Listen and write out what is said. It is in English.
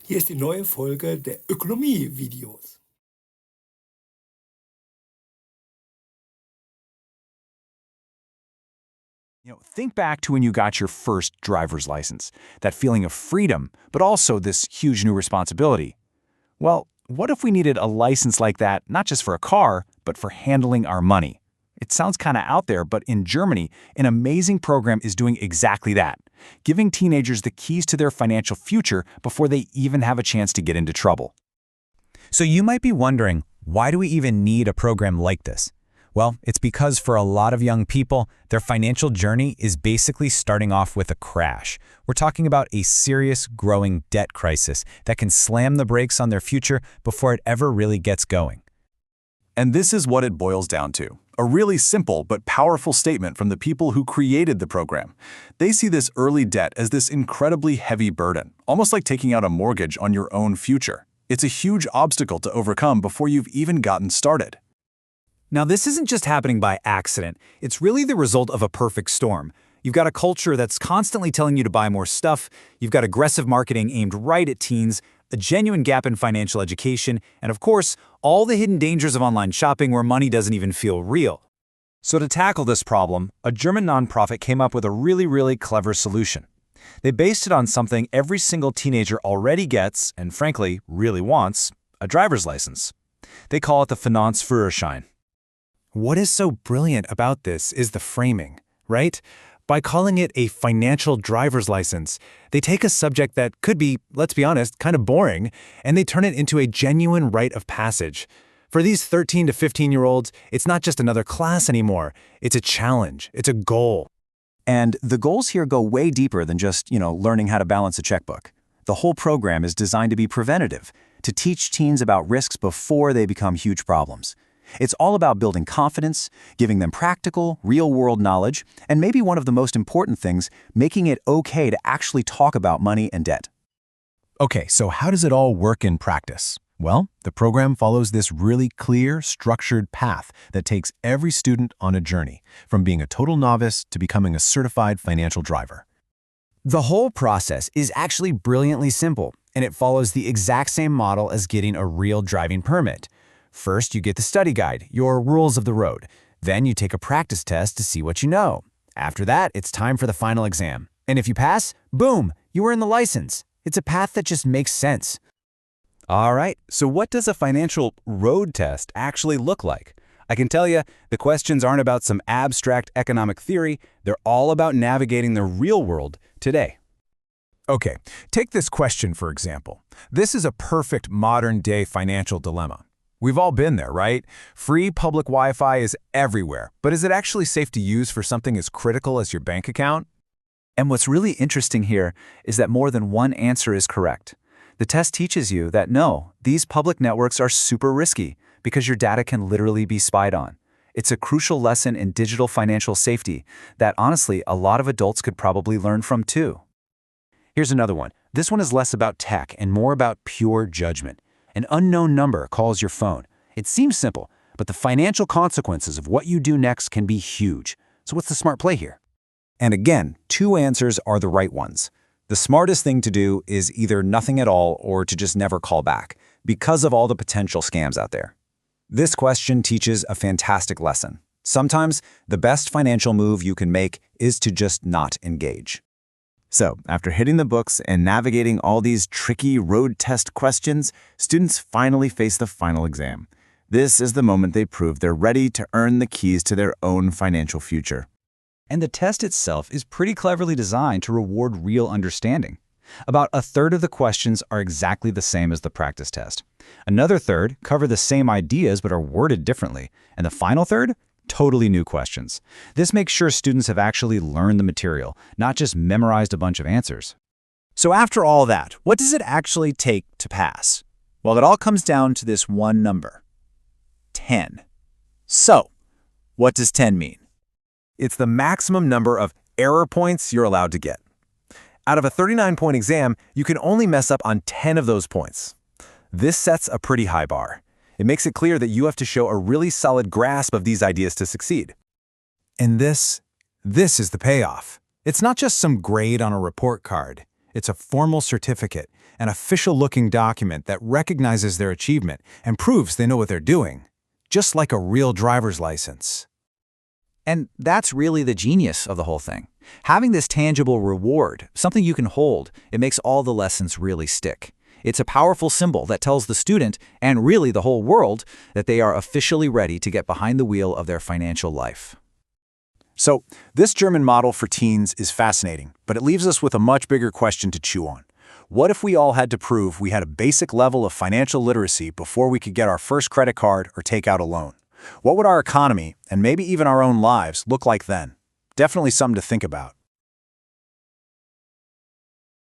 Hier ist die neue Folge der Ökonomie-Videos. Think back to when you got your first driver's license. That feeling of freedom, but also this huge new responsibility. Well, what if we needed a license like that, not just for a car, but for handling our money? It sounds kind of out there, but in Germany, an amazing program is doing exactly that, giving teenagers the keys to their financial future before they even have a chance to get into trouble. So you might be wondering, why do we even need a program like this? Well, it's because for a lot of young people, their financial journey is basically starting off with a crash. We're talking about a serious, growing debt crisis that can slam the brakes on their future before it ever really gets going. And this is what it boils down to. A really simple but powerful statement from the people who created the program. They see this early debt as this incredibly heavy burden, almost like taking out a mortgage on your own future. It's a huge obstacle to overcome before you've even gotten started. Now, this isn't just happening by accident. It's really the result of a perfect storm. You've got a culture that's constantly telling you to buy more stuff, you've got aggressive marketing aimed right at teens, a genuine gap in financial education, and of course, all the hidden dangers of online shopping where money doesn't even feel real. So to tackle this problem, a German nonprofit came up with a really clever solution. They based it on something every single teenager already gets, and frankly, really wants, a driver's license. They call it the Finanzführerschein. What is so brilliant about this is the framing, right? By calling it a financial driver's license, they take a subject that could be, let's be honest, kind of boring, and they turn it into a genuine rite of passage. For these 13 to 15-year-olds, it's not just another class anymore. It's a challenge. It's a goal. And the goals here go way deeper than just, learning how to balance a checkbook. The whole program is designed to be preventative, to teach teens about risks before they become huge problems. It's all about building confidence, giving them practical, real-world knowledge, and maybe one of the most important things, making it okay to actually talk about money and debt. Okay, so how does it all work in practice? Well, the program follows this really clear, structured path that takes every student on a journey, from being a total novice to becoming a certified financial driver. The whole process is actually brilliantly simple, and it follows the exact same model as getting a real driving permit. First, you get the study guide, your rules of the road. Then you take a practice test to see what you know. After that, it's time for the final exam. And if you pass, boom, you earn the license. It's a path that just makes sense. All right, so what does a financial road test actually look like? I can tell you, the questions aren't about some abstract economic theory. They're all about navigating the real world today. Okay, take this question for example. This is a perfect modern-day financial dilemma. We've all been there, right? Free public Wi-Fi is everywhere, but is it actually safe to use for something as critical as your bank account? And what's really interesting here is that more than one answer is correct. The test teaches you that no, these public networks are super risky because your data can literally be spied on. It's a crucial lesson in digital financial safety that honestly a lot of adults could probably learn from too. Here's another one. This one is less about tech and more about pure judgment. An unknown number calls your phone. It seems simple, but the financial consequences of what you do next can be huge. So what's the smart play here? And again, two answers are the right ones. The smartest thing to do is either nothing at all or to just never call back, because of all the potential scams out there. This question teaches a fantastic lesson. Sometimes the best financial move you can make is to just not engage. So, after hitting the books and navigating all these tricky road test questions, students finally face the final exam. This is the moment they prove they're ready to earn the keys to their own financial future. And the test itself is pretty cleverly designed to reward real understanding. About a third of the questions are exactly the same as the practice test. Another third cover the same ideas but are worded differently. And the final third? Totally new questions. This makes sure students have actually learned the material, not just memorized a bunch of answers. So after all that, what does it actually take to pass? Well, it all comes down to this one number. 10. So, what does 10 mean? It's the maximum number of error points you're allowed to get. Out of a 39-point exam, you can only mess up on 10 of those points. This sets a pretty high bar. It makes it clear that you have to show a really solid grasp of these ideas to succeed. And this is the payoff. It's not just some grade on a report card. It's a formal certificate, an official-looking document that recognizes their achievement and proves they know what they're doing, just like a real driver's license. And that's really the genius of the whole thing. Having this tangible reward, something you can hold, it makes all the lessons really stick. It's a powerful symbol that tells the student, and really the whole world, that they are officially ready to get behind the wheel of their financial life. So, this German model for teens is fascinating, but it leaves us with a much bigger question to chew on. What if we all had to prove we had a basic level of financial literacy before we could get our first credit card or take out a loan? What would our economy, and maybe even our own lives, look like then? Definitely something to think about.